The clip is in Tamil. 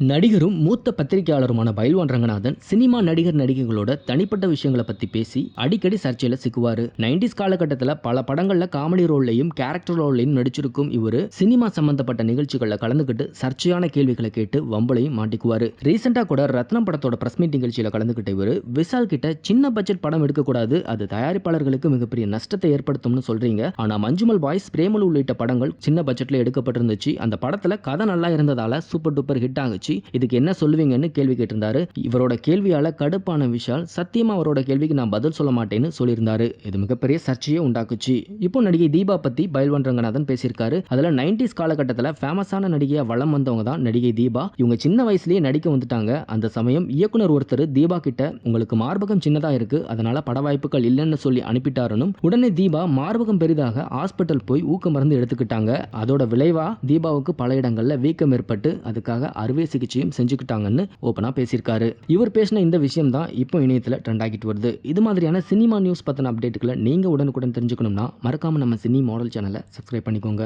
நடிகரும் மூத்த பத்திரிகையாளருமான பைல்வான் ரங்கநாதன் சினிமா நடிகர் நடிகைகளோட தனிப்பட்ட விஷயங்களை பத்தி பேசி அடிக்கடி சர்ச்சையில சிக்குவாரு. 90s காலகட்டத்தில் பல படங்கள்ல காமெடி ரோல்லையும் கேரக்டர் ரோல்லையும் நடிச்சிருக்கும் இவரு சினிமா சம்பந்தப்பட்ட நிகழ்ச்சிகளில் கலந்துக்கிட்டு சர்ச்சையான கேள்விகளை கேட்டு வம்பளையும் மாட்டிக்குவாரு. ரீசெண்டா கூட ரத்னம் படத்தோட பிரஸ் மீட் நிகழ்ச்சியில கலந்துக்கிட்ட இவரு விஷால் கிட்ட சின்ன பட்ஜெட் படம் எடுக்கக்கூடாது, அது தயாரிப்பாளர்களுக்கு மிகப்பெரிய நஷ்டத்தை ஏற்படுத்தும்னு சொல்றீங்க. ஆனா மஞ்சுமல் பாய்ஸ், பிரேமலு உள்ளிட்ட படங்கள் சின்ன பட்ஜெட்ல எடுக்கப்பட்டிருந்துச்சு. அந்த படத்துல கதை நல்லா இருந்ததால சூப்பர் டூப்பர் ஹிட் ஆகுச்சு. இதுக்கு என்ன சொல்லுவீங்கன்னு கேள்வி கேட்டிருந்தாரு. இவரோட கேள்வியால கடுப்பான விஷால் சத்தியமா அவரோட கேள்விக்கு நான் பதில் சொல்ல மாட்டேன்னு சொல்லியிருந்தாரு. இது மிகப்பெரிய சர்ச்சையை உண்டாக்குச்சு. இப்போ நடிகை தீபா பத்தி பைல்வான் ரங்கநாதன் பேசியிருக்காரு. அதுல 90s காலகட்டத்தில் ஃபேமஸான நடிகையா வலம் வந்தவங்க தான் நடிகை தீபா. இவங்க சின்ன வயசுலயே நடிக்க வந்துட்டாங்க. அந்த சமயம் இயக்குனர் ஒருத்தர் தீபா கிட்ட உங்களுக்கு மார்பகம் சின்னதா இருக்கு, அதனால பட வாய்ப்புகள் இல்லைன்னு சொல்லி அனுப்பிட்டாருன்னு உடனே தீபா மார்பகம் பெரிதாக ஹாஸ்பிட்டல் போய் ஊக்க மருந்து எடுத்துக்கிட்டாங்க. அதோட விளைவா தீபாவுக்கு பல இடங்கள்ல வீக்கம் ஏற்பட்டு அதுக்காக அறுவை சிகிச்சையும் செஞ்சுக்கிட்டாங்கன்னு ஓப்பனா பேசியிருக்காரு. இவர் பேசின இந்த விஷயம் தான் இப்போ இணையத்தில் ட்ரெண்ட் ஆகிட்டு வருது. இது மாதிரியான சினிமா நியூஸ் பத்தின அப்டேட்டுகளை நீங்க உடனுக்குடன் தெரிஞ்சுக்கணும்னா மறக்காம நம்ம சினி மாடல் சேனலை சப்ஸ்கிரைப் பண்ணிக்கோங்க.